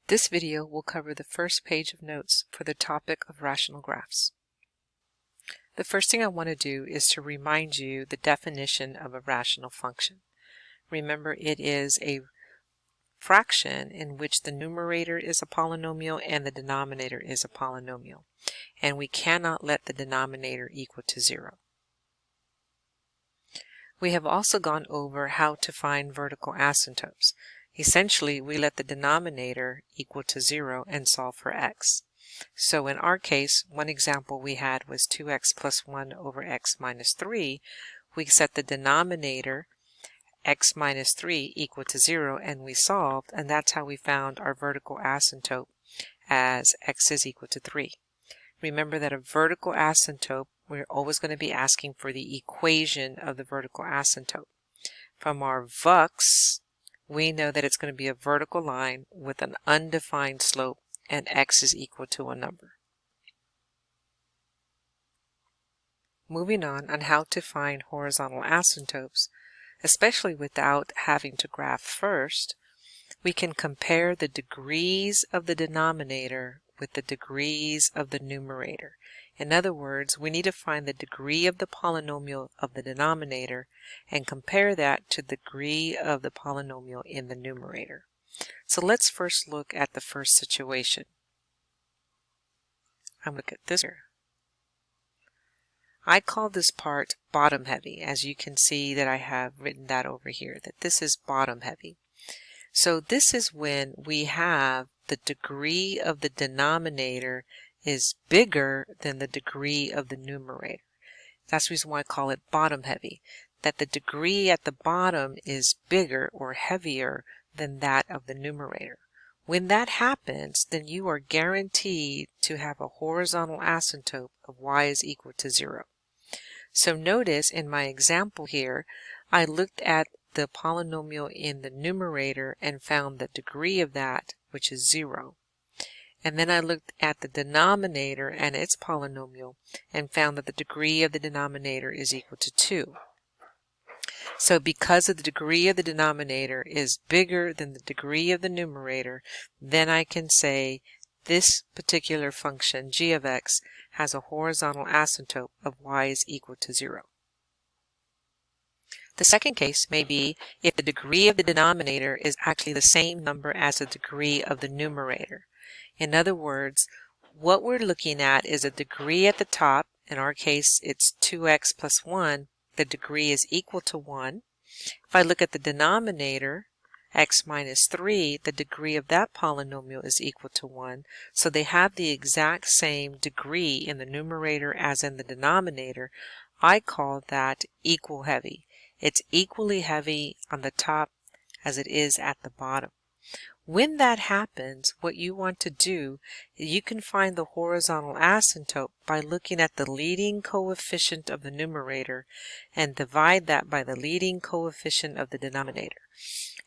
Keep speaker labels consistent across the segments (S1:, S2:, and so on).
S1: This video will cover the first page of notes for the topic of rational graphs. The first thing I want to do is to remind you the definition of a rational function. Remember, it is a fraction in which the numerator is a polynomial and the denominator is a polynomial, and we cannot let the denominator equal to 0. We have also gone over how to find vertical asymptotes. Essentially, we let the denominator equal to 0 and solve for x. So in our case, one example we had was 2x plus 1 over x minus 3. We set the denominator x minus 3 equal to 0 and we solved, and that's how we found our vertical asymptote as x is equal to 3. Remember that a vertical asymptote, we're always going to be asking for the equation of the vertical asymptote. From our VUX, we know that it's going to be a vertical line with an undefined slope and x is equal to a number. Moving on how to find horizontal asymptotes, especially without having to graph first, we can compare the degrees of the denominator with the degrees of the numerator. In other words, we need to find the degree of the polynomial of the denominator and compare that to the degree of the polynomial in the numerator. So let's first look at the first situation. I'm going to look at this here. I call this part bottom heavy. As you can see that I have written that over here, that this is bottom heavy. So this is when we have the degree of the denominator is bigger than the degree of the numerator. That's the reason why I call it bottom heavy, that the degree at the bottom is bigger or heavier than that of the numerator. When that happens, then you are guaranteed to have a horizontal asymptote of y is equal to 0. So notice in my example here, I looked at the polynomial in the numerator and found the degree of that, which is 0. And then I looked at the denominator and its polynomial and found that the degree of the denominator is equal to 2. So because of the degree of the denominator is bigger than the degree of the numerator, then I can say this particular function, g of x, has a horizontal asymptote of y is equal to 0. The second case may be if the degree of the denominator is actually the same number as the degree of the numerator. In other words, what we're looking at is a degree at the top. In our case, it's 2x plus 1. The degree is equal to 1. If I look at the denominator, x minus 3, the degree of that polynomial is equal to 1. So they have the exact same degree in the numerator as in the denominator. I call that equal heavy. It's equally heavy on the top as it is at the bottom. When that happens, what you want to do, you can find the horizontal asymptote by looking at the leading coefficient of the numerator and divide that by the leading coefficient of the denominator.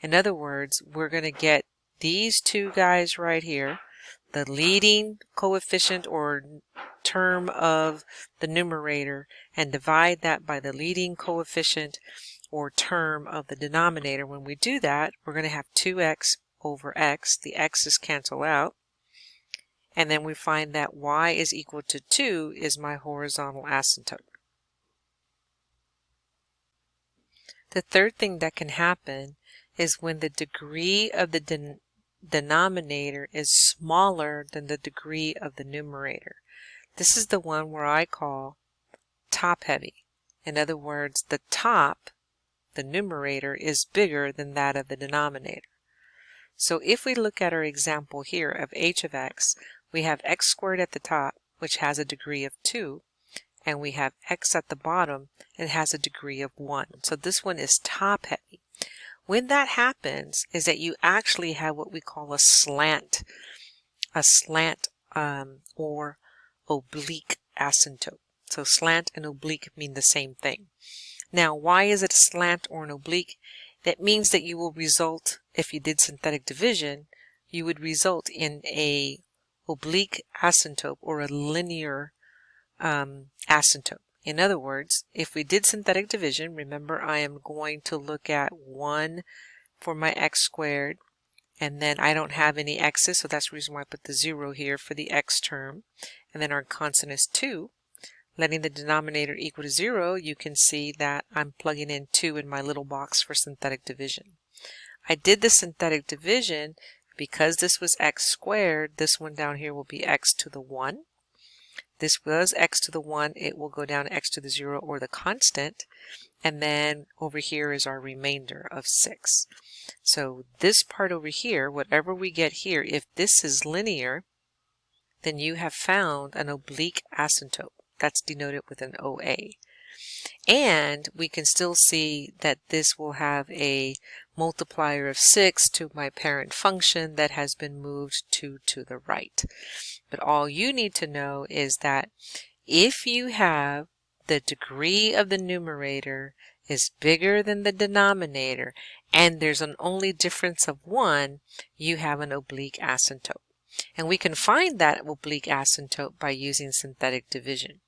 S1: In other words, we're going to get these two guys right here, the leading coefficient or term of the numerator, and divide that by the leading coefficient or term of the denominator. When we do that, we're going to have 2x over x. The x's cancel out. And then we find that y is equal to 2 is my horizontal asymptote. The third thing that can happen is when the degree of the denominator is smaller than the degree of the numerator. This is the one where I call top heavy. In other words, the top, the numerator, is bigger than that of the denominator. So if we look at our example here of h of x, we have x squared at the top, which has a degree of 2, and we have x at the bottom, and has a degree of 1. So this one is top heavy. When that happens is that you actually have what we call a slant or oblique asymptote. So slant and oblique mean the same thing. Now, why is it a slant or an oblique? That means that you will result, if you did synthetic division, you would result in a oblique asymptote or a linear asymptote. In other words, if we did synthetic division, remember I am going to look at 1 for my x squared and then I don't have any x's, so that's the reason why I put the 0 here for the x term. And then our constant is 2. Letting the denominator equal to 0, you can see that I'm plugging in 2 in my little box for synthetic division. I did the synthetic division because this was x squared. This one down here will be x to the 1. This was x to the 1. It will go down to x to the 0 or the constant. And then over here is our remainder of 6. So this part over here, whatever we get here, if this is linear, then you have found an oblique asymptote. That's denoted with an OA. And we can still see that this will have a multiplier of 6 to my parent function that has been moved 2 to the right. But all you need to know is that if you have the degree of the numerator is bigger than the denominator and there's an only difference of 1, you have an oblique asymptote. And we can find that oblique asymptote by using synthetic division.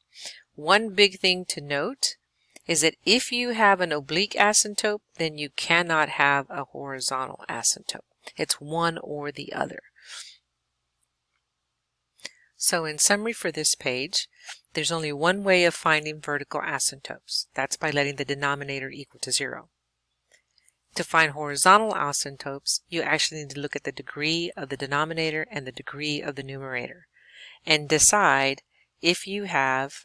S1: One big thing to note is that if you have an oblique asymptote, then you cannot have a horizontal asymptote. It's one or the other. So in summary for this page, there's only one way of finding vertical asymptotes. That's by letting the denominator equal to 0. To find horizontal asymptotes, you actually need to look at the degree of the denominator and the degree of the numerator and decide if you have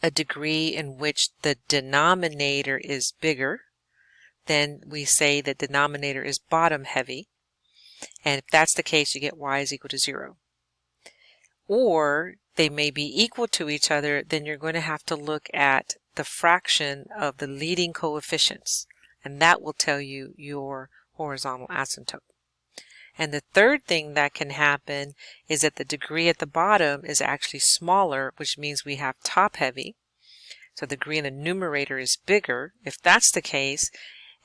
S1: a degree in which the denominator is bigger, then we say the denominator is bottom heavy, and if that's the case, you get y is equal to 0. Or they may be equal to each other, then you're going to have to look at the fraction of the leading coefficients, and that will tell you your horizontal asymptote. And the third thing that can happen is that the degree at the bottom is actually smaller, which means we have top heavy. So the degree in the numerator is bigger. If that's the case,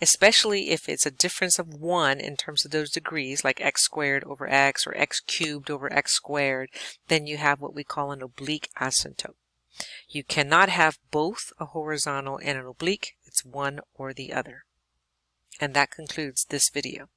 S1: especially if it's a difference of 1 in terms of those degrees, like x squared over x or x cubed over x squared, then you have what we call an oblique asymptote. You cannot have both a horizontal and an oblique. It's one or the other. And that concludes this video.